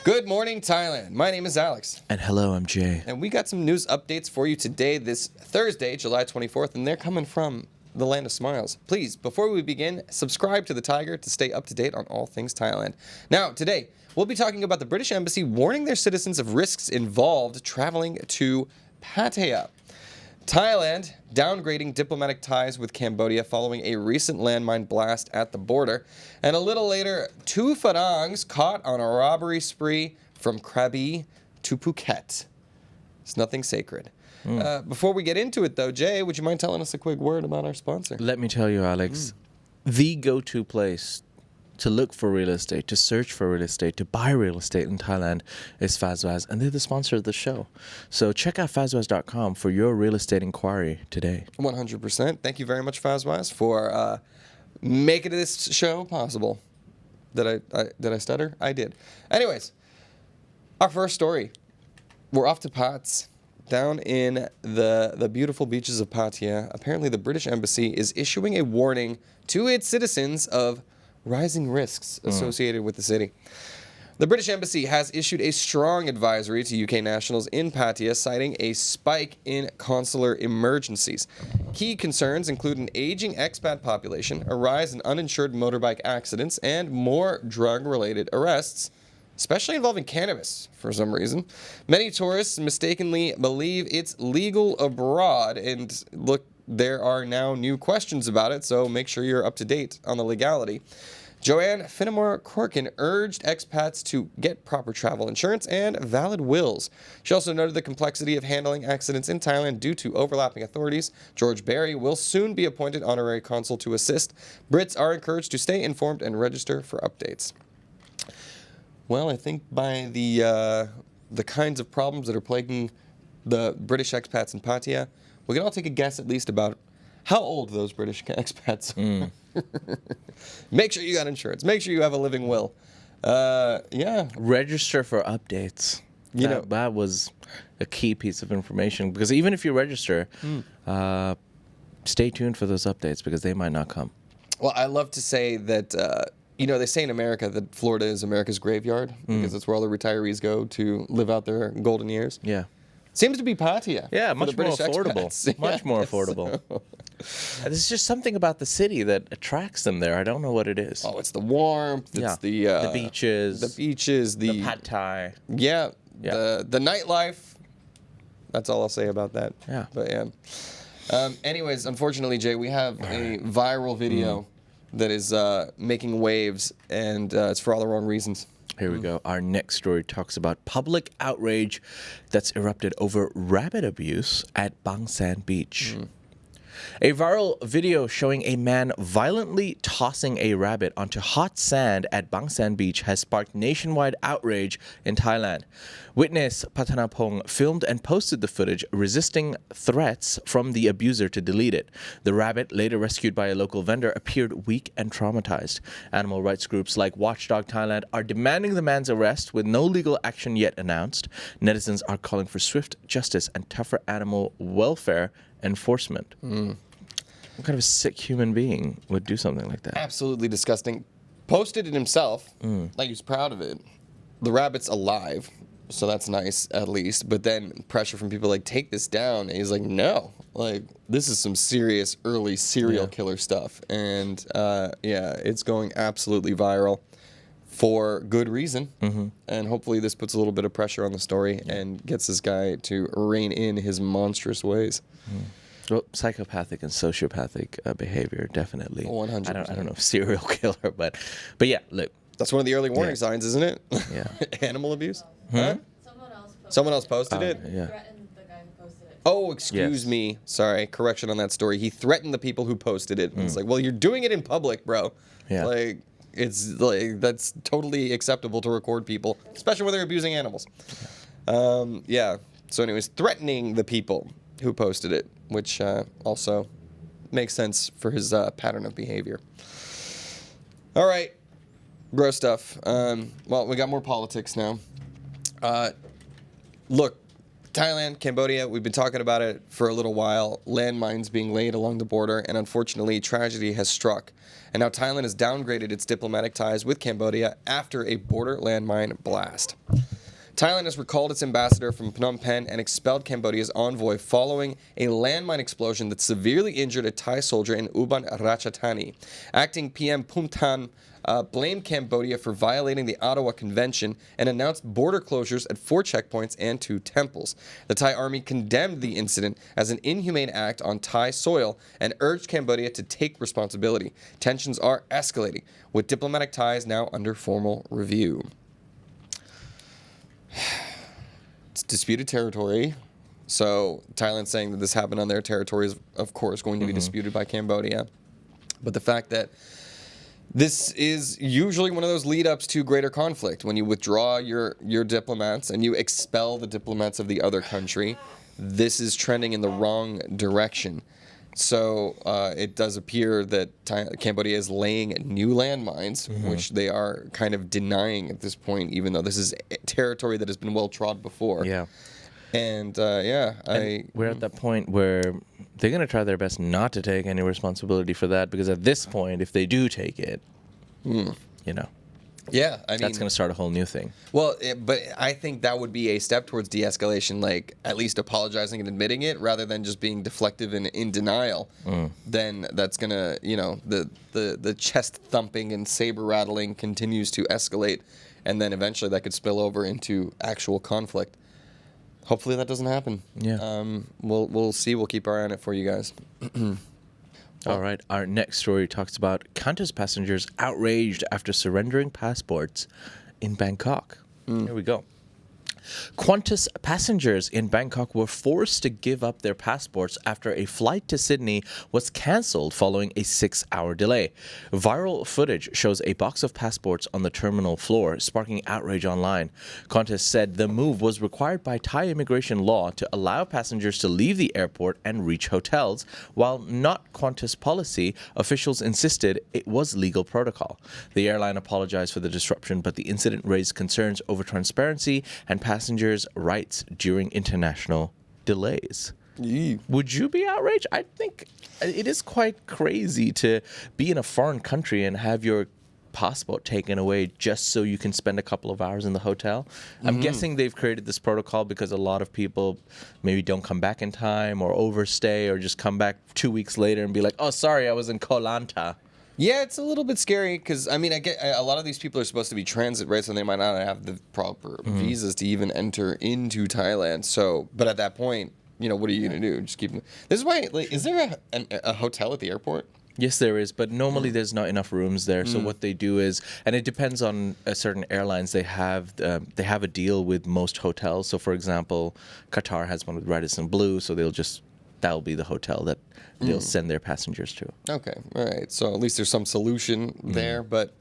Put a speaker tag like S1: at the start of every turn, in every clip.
S1: Good morning, Thailand. My name is Alex.
S2: And hello, I'm Jay.
S1: And we got some news updates for you today, this Thursday, July 24th, and they're coming from the land of smiles. Please, before we begin, subscribe to the Thaiger to stay up to date on all things Thailand. Now, today, we'll be talking about the British Embassy warning their citizens of risks involved traveling to Pattaya. Thailand downgrading diplomatic ties with Cambodia following a recent landmine blast at the border. And a little later, 2 farangs caught on a robbery spree from Krabi to Phuket. It's nothing sacred. Before we get into it, though, Jay, would you mind telling us a quick word about our sponsor?
S2: Let me tell you, Alex, the go-to place to look for real estate, to search for real estate, to buy real estate in Thailand is Fazwaz, and they're the sponsor of the show. So check out fazwaz.com for your real estate inquiry today.
S1: 100%. Thank you very much, Fazwaz, for making this show possible. Did I stutter? I did. Anyways, our first story. We're off to Pats. Down in the beautiful beaches of Pattaya, apparently the British Embassy is issuing a warning to its citizens of rising risks associated with the city. The British Embassy has issued a strong advisory to UK nationals in Pattaya, citing a spike in consular emergencies. Key concerns include an aging expat population, a rise in uninsured motorbike accidents, and more drug-related arrests, especially involving cannabis for some reason. Many tourists mistakenly believe it's legal abroad, and look, there are now new questions about it, so make sure you're up to date on the legality. Joanne Finnemore-Corkin urged expats to get proper travel insurance and valid wills. She also noted the complexity of handling accidents in Thailand due to overlapping authorities. George Barry will soon be appointed honorary consul to assist. Brits are encouraged to stay informed and register for updates. Well, I think by the kinds of problems that are plaguing the British expats in Pattaya, we can all take a guess at least about how old those British expats are. Make sure you got insurance. Make sure you have a living will. Yeah.
S2: Register for updates. That was a key piece of information, because even if you register, stay tuned for those updates because they might not come.
S1: Well, I love to say that, they say in America that Florida is America's graveyard because that's where all the retarees go to live out their golden years.
S2: Yeah.
S1: Seems to be Pattaya.
S2: Yeah,
S1: much
S2: much more affordable. Much more affordable. There's just something about the city that attracts them there. I don't know what it is.
S1: Oh, it's the warmth. It's
S2: the beaches.
S1: The beaches.
S2: The pad thai.
S1: Yeah. The nightlife. That's all I'll say about that.
S2: Yeah.
S1: But yeah. Anyways, unfortunately, Jay, we have a viral video that is making waves, and it's for all the wrong reasons.
S2: Here we go. Our next story talks about public outrage that's erupted over rabbit abuse at Bang Saen Beach. A viral video showing a man violently tossing a rabbit onto hot sand at Bang Saen Beach has sparked nationwide outrage in Thailand. Witness Patanapong filmed and posted the footage, resisting threats from the abuser to delete it. The rabbit, later rescued by a local vendor, appeared weak and traumatized. Animal rights groups like Watchdog Thailand are demanding the man's arrest with no legal action yet announced. Netizens are calling for swift justice and tougher animal welfare enforcement. What kind of a sick human being would do something like that?
S1: Absolutely disgusting. Posted it himself, like he was proud of it. The rabbit's alive, so that's nice at least. But then pressure from people like, take this down. And he's like, no. Like, this is some serious early serial killer stuff. And it's going absolutely viral for good reason. And hopefully this puts a little bit of pressure on the story and gets this guy to rein in his monstrous ways.
S2: Well, psychopathic and sociopathic behavior, definitely.
S1: 100%.
S2: I don't know if serial killer, but yeah, look.
S1: That's one of the early warning signs, isn't it?
S2: Yeah.
S1: Animal abuse?
S3: Huh?
S1: Someone else posted it?
S2: Yeah.
S3: Threatened the guy who posted it.
S1: Oh, excuse me. Sorry, correction on that story. He threatened the people who posted it. And it's like, well, you're doing it in public, bro.
S2: Yeah.
S1: Like, it's like, that's totally acceptable to record people, especially when they're abusing animals. Yeah. So anyways, threatening the people who posted it, which also makes sense for his pattern of behavior. All right. Gross stuff. Well, we got more politics now. Look, Thailand, Cambodia, we've been talking about it for a little while. Landmines being laid along the border, and unfortunately, tragedy has struck. And now Thailand has downgraded its diplomatic ties with Cambodia after a border landmine blast. Thailand has recalled its ambassador from Phnom Penh and expelled Cambodia's envoy following a landmine explosion that severely injured a Thai soldier in Uban Ratchathani. Acting PM Phumtham blamed Cambodia for violating the Ottawa Convention and announced border closures at 4 checkpoints and 2 temples. The Thai army condemned the incident as an inhumane act on Thai soil and urged Cambodia to take responsibility. Tensions are escalating, with diplomatic ties now under formal review. It's disputed territory. So Thailand saying that this happened on their territory is, of course, going to be disputed by Cambodia. But the fact that this is usually one of those lead-ups to greater conflict. When you withdraw your diplomats and you expel the diplomats of the other country, this is trending in the wrong direction. So it does appear that Cambodia is laying new landmines, which they are kind of denying at this point, even though this is territory that has been well-trod before.
S2: Yeah.
S1: And
S2: we're at that point where they're going to try their best not to take any responsibility for that, because at this point, if they do take it, you know,
S1: yeah, I mean,
S2: that's going to start a whole new thing.
S1: Well, but I think that would be a step towards de-escalation, like at least apologizing and admitting it, rather than just being deflective and in denial. Then that's gonna, you know, the chest thumping and saber rattling continues to escalate, and then eventually that could spill over into actual conflict. Hopefully that doesn't happen.
S2: Yeah.
S1: We'll see. We'll keep our eye on it for you guys.
S2: All right. Our next story talks about Qantas passengers outraged after surrendering passports in Bangkok. Here we go. Qantas passengers in Bangkok were forced to give up their passports after a flight to Sydney was cancelled following a 6-hour delay. Viral footage shows a box of passports on the terminal floor, sparking outrage online. Qantas said the move was required by Thai immigration law to allow passengers to leave the airport and reach hotels. While not Qantas policy, officials insisted it was legal protocol. The airline apologized for the disruption, but the incident raised concerns over transparency and passengers' rights during international delays. Would you be outraged? I think it is quite crazy to be in a foreign country and have your passport taken away just so you can spend a couple of hours in the hotel. I'm guessing they've created this protocol because a lot of people maybe don't come back in time or overstay or just come back 2 weeks later and be like, oh, sorry, I was in Koh Lanta.
S1: Yeah, it's a little bit scary because, I mean, I get a lot of these people are supposed to be transit, right? So they might not have the proper visas to even enter into Thailand. So, but at that point, you know, what are you going to do? Just keep them. This is why, like, is there a hotel at the airport?
S2: Yes, there is, but normally there's not enough rooms there. So what they do is, and it depends on certain airlines, they have a deal with most hotels. So, for example, Qatar has one with Radisson Blu, so that'll be the hotel that they'll send their passengers to.
S1: Okay, all right. So at least there's some solution there, but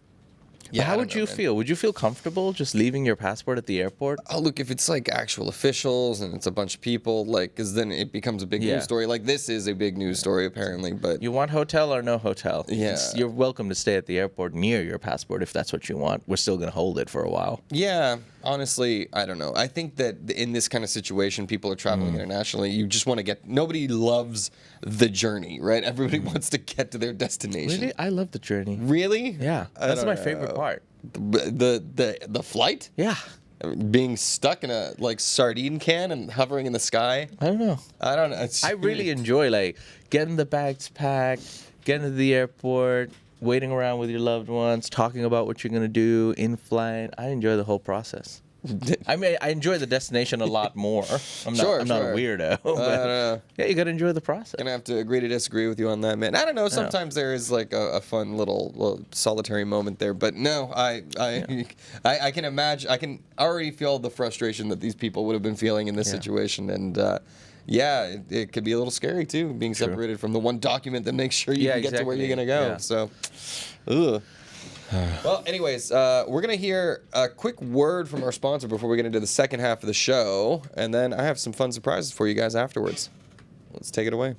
S2: yeah. But how would you feel? Would you feel comfortable just leaving your passport at the airport?
S1: Oh, look, if it's like actual officials and it's a bunch of people, like, because then it becomes a big news story. Like, this is a big news story, apparently, but...
S2: You want hotel or no hotel?
S1: Yeah.
S2: You're welcome to stay at the airport near your passport if that's what you want. We're still going to hold it for a while.
S1: Yeah, honestly, I don't know. I think that in this kind of situation, people are traveling internationally. You just want to get... Nobody loves the journey, right? Everybody wants to get to their destination.
S2: Really? I love the journey.
S1: Really?
S2: Yeah. That's my favorite part.
S1: The flight?
S2: Yeah.
S1: Being stuck in a like sardine can and hovering in the sky.
S2: I don't know.
S1: It's
S2: I really enjoy like getting the bags packed, getting to the airport, waiting around with your loved ones, talking about what you're gonna do in flight. I enjoy the whole process. I mean, I enjoy the destination a lot more. I'm not a weirdo. But yeah, you got to enjoy the process.
S1: Gonna have to agree to disagree with you on that, man. I don't know. Sometimes there is like a fun little solitary moment there, but no, I can imagine. I can already feel the frustration that these people would have been feeling in this situation, and yeah, it could be a little scary too, being separated from the one document that makes sure you can get to where you're gonna go. Yeah. So, ugh. Well, anyways, we're going to hear a quick word from our sponsor before we get into the second half of the show, and then I have some fun surprises for you guys afterwards. Let's take it away.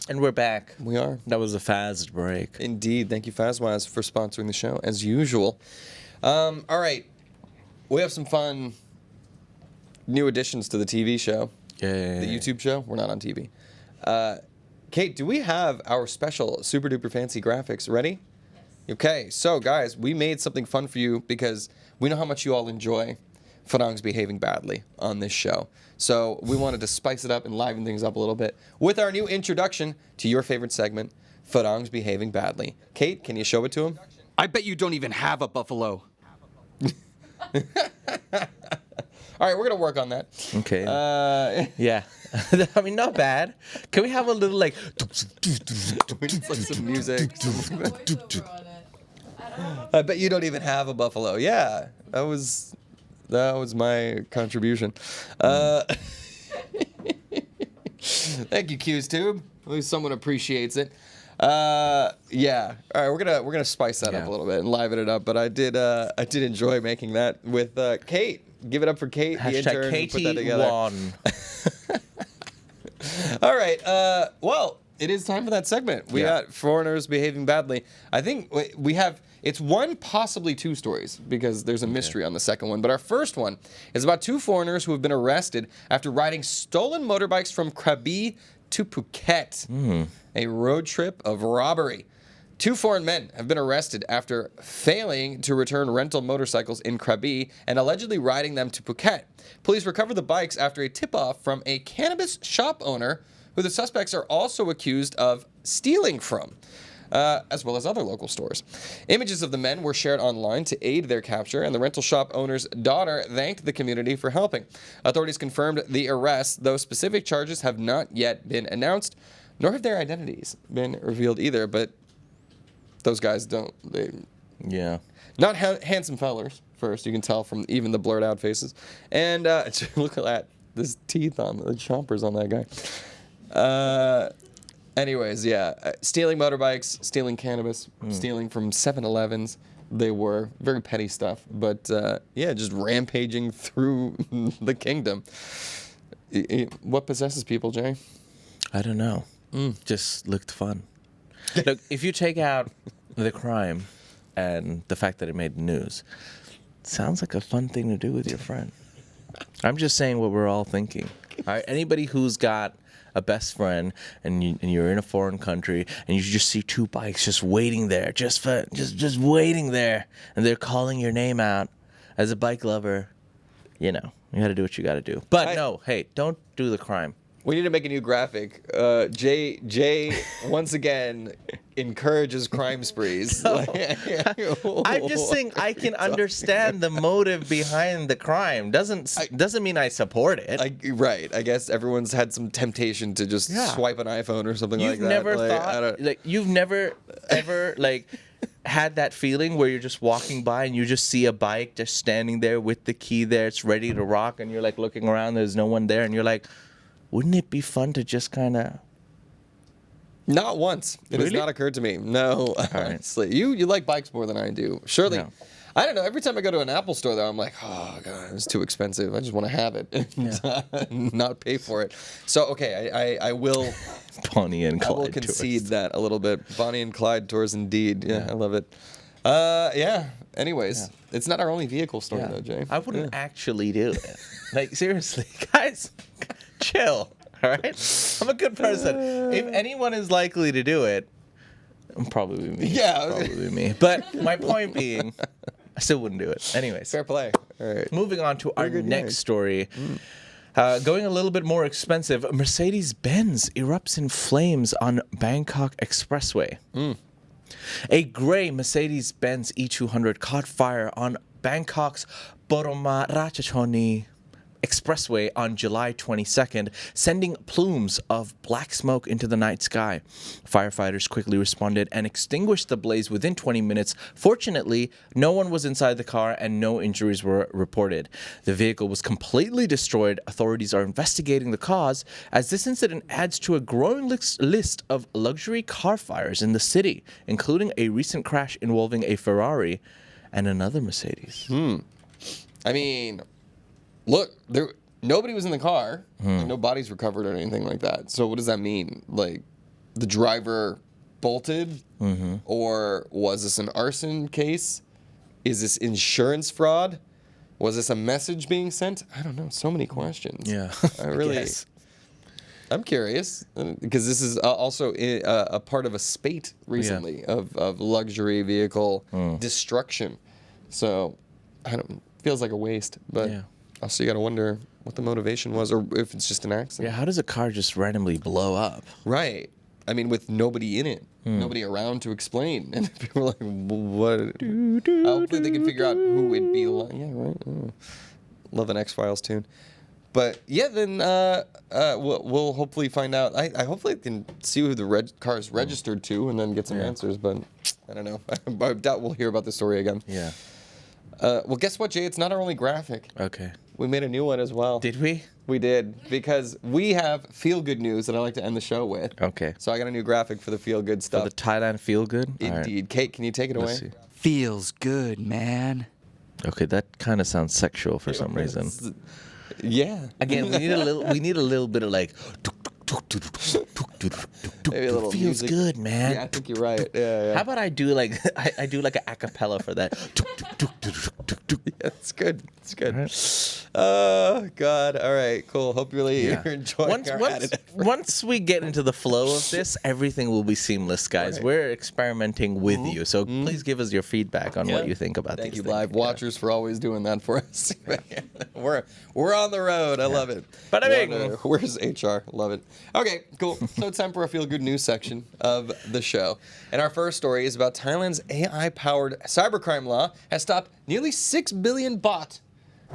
S2: And we're back.
S1: We are.
S2: That was a fast break.
S1: Indeed. Thank you, Fazwise, for sponsoring the show, as usual. All right. We have some fun new additions to the TV show.
S2: Yeah.
S1: The YouTube show. We're not on TV. Kate, do we have our special super duper fancy graphics ready?
S3: Yes.
S1: Okay, so guys, we made something fun for you because we know how much you all enjoy farangs behaving badly on this show. So we wanted to spice it up and liven things up a little bit with our new introduction to your favorite segment, farangs behaving badly. Kate, can you show it to him?
S4: I bet you don't even have a buffalo.
S1: All right, we're going to work on that.
S2: Okay. Yeah. I mean, not bad. Can we have a little like...
S1: Just like some music.
S3: Voiceover on it. I don't know.
S1: I bet you don't even have a buffalo. Yeah, that was my contribution. Thank you, Q's Tube. At least someone appreciates it. Yeah. All right, we're gonna spice that up a little bit and liven it up. But I did enjoy making that with Kate. Give it up for Kate, the intern, who put that together.
S2: #KT1.
S1: All right. Well, it is time for that segment. We got foreigners behaving badly. I think we have. It's one, possibly two stories, because there's a mystery on the second one. But our first one is about two foreigners who have been arrested after riding stolen motorbikes from Krabi to Phuket. A road trip of robbery. Two foreign men have been arrested after failing to return rental motorcycles in Krabi and allegedly riding them to Phuket. Police recovered the bikes after a tip-off from a cannabis shop owner who the suspects are also accused of stealing from, as well as other local stores. Images of the men were shared online to aid their capture, and the rental shop owner's daughter thanked the community for helping. Authorities confirmed the arrest, though specific charges have not yet been announced, nor have their identities been revealed either, but those guys
S2: Yeah.
S1: not handsome fellers, first, you can tell from even the blurred out faces. And look at that, there's teeth on, the chompers on that guy. Anyways, yeah, stealing motorbikes, stealing cannabis, stealing from 7-Elevens. They were very petty stuff, but yeah, just rampaging through the kingdom. What possesses people, Jay?
S2: I don't know. Just looked fun. Look, if you take out the crime and the fact that it made the news, it sounds like a fun thing to do with your friend. I'm just saying what we're all thinking. All right, anybody who's got a best friend and you're in a foreign country and you just see two bikes just waiting there, just waiting there, and they're calling your name out as a bike lover, you got to do what you got to do. But no, hey, don't do the crime.
S1: We need to make a new graphic. Jay once again encourages crime sprees.
S2: I'm just saying I can understand the motive behind the crime. Doesn't mean I support it.
S1: Right. I guess everyone's had some temptation to just swipe an iPhone or something like that.
S2: You've never ever had that feeling where you're just walking by and you just see a bike just standing there with the key there, it's ready to rock, and you're like looking around, there's no one there, and you're like, wouldn't it be fun to just kind of...
S1: Not once. It has not occurred to me. No, honestly. You like bikes more than I do. Surely. No. I don't know. Every time I go to an Apple store, though, I'm like, oh, God, it's too expensive. I just want to have it and not pay for it. So, okay, I will...
S2: Bonnie and Clyde
S1: I will concede that a little bit. Bonnie and Clyde tours, indeed. Yeah, I love it. Yeah. Anyways, it's not our only vehicle story, though, Jay.
S2: I wouldn't actually do it. Seriously, guys... Chill, all right? I'm a good person. If anyone is likely to do it, probably me.
S1: Yeah.
S2: Probably me. But my point being, I still wouldn't do it. Anyways.
S1: Fair play. All right.
S2: Moving on to our next story. Going a little bit more expensive, Mercedes-Benz erupts in flames on Bangkok Expressway. A gray Mercedes-Benz E200 caught fire on Bangkok's Boroma Ratchachoni Expressway on July 22nd, sending plumes of black smoke into the night sky. Firefighters quickly responded and extinguished the blaze within 20 minutes. Fortunately, no one was inside the car and no injuries were reported. The vehicle was completely destroyed. Authorities are investigating the cause, as this incident adds to a growing list of luxury car fires in the city, including a recent crash involving a Ferrari and another Mercedes.
S1: I mean... Look, nobody was in the car. No bodies recovered or anything like that. So what does that mean? the driver bolted, or was this an arson case? Is this insurance fraud? Was this a message being sent? I don't know. So many questions.
S2: Yeah.
S1: I really.
S2: guess.
S1: I'm curious because this is also a part of a spate recently of luxury vehicle destruction. So I don't. Feels like a waste, but also you got to wonder what the motivation was, or if it's just an accident.
S2: Yeah, how does a car just randomly blow up?
S1: Right. I mean, with nobody in it, nobody around to explain, and people are like, "What?" Hopefully, they can figure out who it'd be. Yeah, right. Love an X-Files tune. But yeah, then we'll hopefully find out. I hopefully can see who the car is registered to, and then get some answers. But I don't know. I doubt we'll hear about this story again.
S2: Yeah.
S1: Well, guess what, Jay? It's not our only graphic.
S2: Okay.
S1: We made a new one as well.
S2: Did we?
S1: We did, because we have feel-good news that I like to end the show with.
S2: Okay.
S1: So I got a new graphic for the feel-good
S2: For
S1: stuff.
S2: the Thailand feel good?
S1: Indeed. Kate, can you take it away?
S2: Let's see.
S4: Feels good, man.
S2: Okay, that kind of sounds sexual for some reason.
S1: Yeah.
S2: Again, we need a little bit of like
S1: Maybe a little
S2: feels
S1: music.
S2: good, man.
S1: Yeah, I think you're right. Yeah.
S2: How about I do like I do like an acapella for that?
S1: Yeah, it's good. It's good. Oh, God. All right, cool. Hope you're enjoying
S2: Once we get into the flow of this, everything will be seamless, guys.
S1: Right.
S2: We're experimenting with you, so please give us your feedback on what you think about
S1: Thank
S2: these
S1: you,
S2: things.
S1: live watchers, for always doing that for us. we're on the road. I love it.
S2: Bada bing.
S1: Where's HR? Love it. Okay, cool. So it's time for a feel-good news section of the show. And our first story is about Thailand's AI-powered cybercrime law has stopped nearly 6 billion baht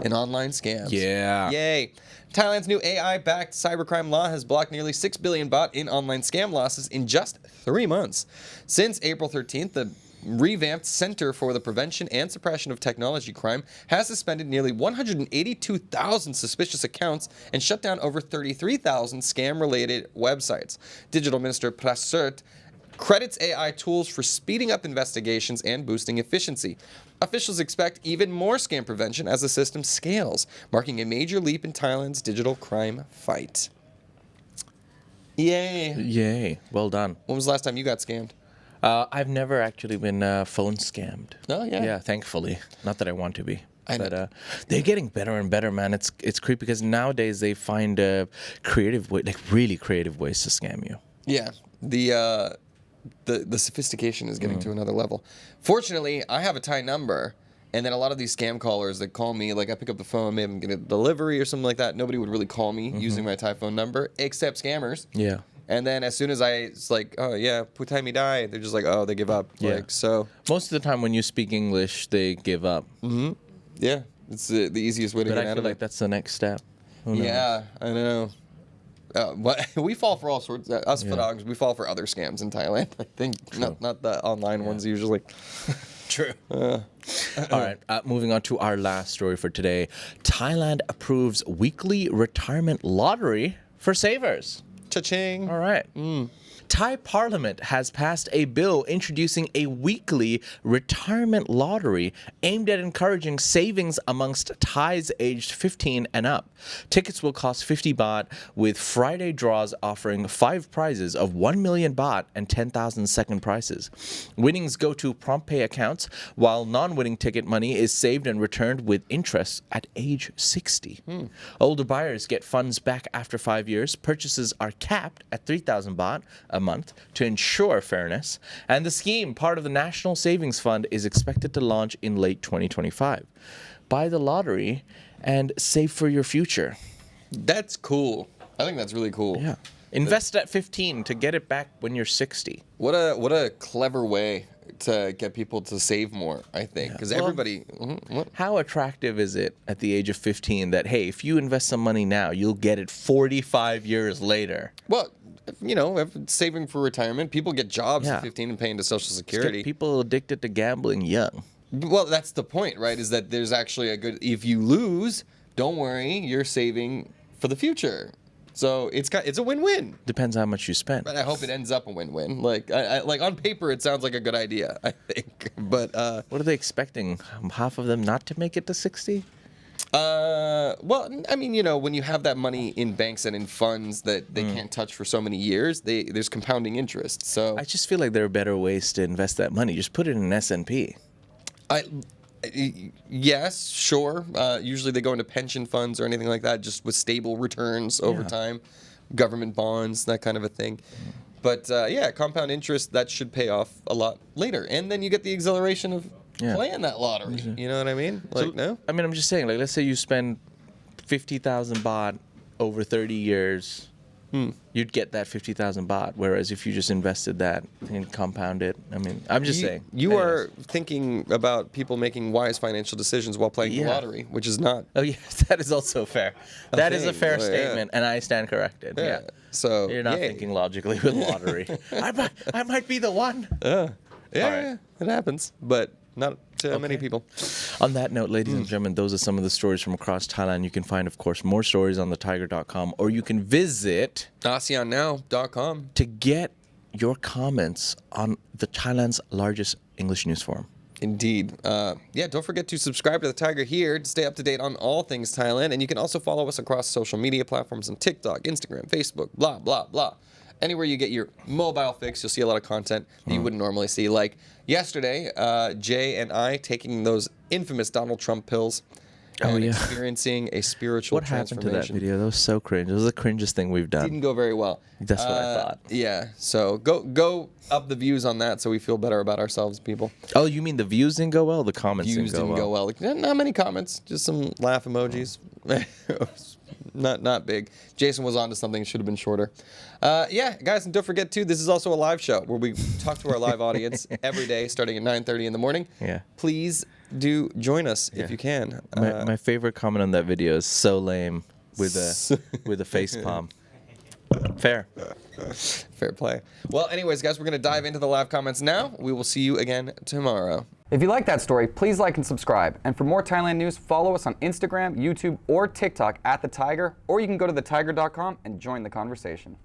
S1: in online scams.
S2: Yeah.
S1: Yay. Thailand's new AI-backed cybercrime law has blocked nearly 6 billion baht in online scam losses in just 3 months. Since April 13th, the revamped Center for the Prevention and Suppression of Technology Crime has suspended nearly 182,000 suspicious accounts and shut down over 33,000 scam-related websites. Digital Minister Prasert credits AI tools for speeding up investigations and boosting efficiency. Officials expect even more scam prevention as the system scales, marking a major leap in Thailand's digital crime fight. Yay.
S2: Yay. Well done.
S1: When was the last time you got scammed?
S2: I've never actually been phone scammed.
S1: Oh, yeah.
S2: Yeah, thankfully. Not that I want to be.
S1: I know.
S2: But they're getting better and better, man. It's creepy because nowadays they find really creative ways to scam you.
S1: Yeah. The sophistication is getting to another level. Fortunately, I have a Thai number, and then a lot of these scam callers that call me, like I pick up the phone, maybe I'm getting a delivery or something like that. Nobody would really call me using my Thai phone number, except scammers.
S2: Yeah.
S1: And then as soon as it's like, oh yeah, putai mi dai, they're just like, oh, they give up.
S2: Yeah.
S1: Like, so.
S2: Most of the time when you speak English, they give up.
S1: Yeah, it's the easiest way to
S2: But
S1: get
S2: I
S1: out
S2: feel
S1: of
S2: like
S1: it.
S2: that's the next step. Who knows?
S1: Yeah, I know. But we fall for all sorts. Us farangs, we fall for other scams in Thailand. I think not the online ones usually.
S2: True. All right, moving on to our last story for today. Thailand approves weekly retirement lottery for savers.
S1: Cha-ching.
S2: All right. Thai Parliament has passed a bill introducing a weekly retirement lottery aimed at encouraging savings amongst Thais aged 15 and up. Tickets will cost 50 baht, with Friday draws offering 5 prizes of 1 million baht and 10,000 second prizes. Winnings go to prompt pay accounts, while non-winning ticket money is saved and returned with interest at age 60. Older buyers get funds back after 5 years. Purchases are capped at 3,000 baht a month to ensure fairness, and the scheme, part of the National Savings Fund, is expected to launch in late 2025. Buy the lottery and save for your future.
S1: That's cool. I think that's really cool.
S2: Yeah. Invest at 15 to get it back when you're 60.
S1: What a clever way to get people to save more, I think. Because everybody... what?
S2: How attractive is it at the age of 15 that, hey, if you invest some money now, you'll get it 45 years later?
S1: Well, you know, if it's saving for retirement, people get jobs at 15 and paying to Social Security.
S2: Get people addicted to gambling young.
S1: Well, that's the point, right? Is that there's actually a good... If you lose, don't worry, you're saving for the future. So it's a win-win.
S2: Depends how much you spend.
S1: But I hope it ends up a win-win. Like like on paper, it sounds like a good idea, I think. But
S2: What are they expecting? Half of them not to make it to 60?
S1: Well, I mean, you know, when you have that money in banks and in funds that they can't touch for so many years, there's compounding interest. So
S2: I just feel like there are better ways to invest that money. Just put it in an S&P.
S1: Yes, sure. Usually they go into pension funds or anything like that, just with stable returns over time, government bonds, that kind of a thing. But yeah, compound interest, that should pay off a lot later, and then you get the exhilaration of playing that lottery. You know what I mean? Like, no?
S2: I mean, I'm just saying, like, let's say you spend 50,000 baht over 30 years. You'd get that 50,000 baht, whereas if you just invested that and compound it, I mean, I'm just saying.
S1: You are thinking about people making wise financial decisions while playing the lottery, which is not.
S2: Oh, yes, that is also fair. That is a
S1: thing.
S2: fair
S1: Oh, yeah.
S2: statement, and I stand corrected. Yeah.
S1: So
S2: You're not thinking logically with lottery. I might be the one.
S1: Yeah,
S2: right.
S1: it happens, but not to many people.
S2: On that note, ladies and gentlemen, those are some of the stories from across Thailand. You can find, of course, more stories on thetiger.com, or you can visit
S1: ASEANnow.com
S2: to get your comments on the Thailand's largest English news forum.
S1: Indeed. Yeah, don't forget to subscribe to the Thaiger here to stay up to date on all things Thailand. And you can also follow us across social media platforms on TikTok, Instagram, Facebook, blah, blah, blah. Anywhere you get your mobile fix, you'll see a lot of content that you wouldn't normally see. Like yesterday, Jay and I taking those infamous Donald Trump pills and experiencing a spiritual
S2: What happened to that
S1: transformation.
S2: video? That was so cringe. It was the cringest thing we've done.
S1: Didn't go very well.
S2: That's what I thought.
S1: Yeah, so go up the views on that so we feel better about ourselves, people.
S2: Oh, you mean the views didn't go well? The comments
S1: Views didn't go well. Like, not many comments, just some laugh emojis. Not big. Jason was onto something, should have been shorter. Yeah, guys, and don't forget too, this is also a live show where we talk to our live audience every day starting at 9:30 in the morning.
S2: Yeah.
S1: Please do join us if you can.
S2: My favorite comment on that video is so lame with a face palm. Fair.
S1: Fair play. Well, anyways, guys, we're going to dive into the live comments now. We will see you again tomorrow.
S5: If you like that story, please like and subscribe. And for more Thailand news, follow us on Instagram, YouTube, or TikTok at The Thaiger, or you can go to thetiger.com and join the conversation.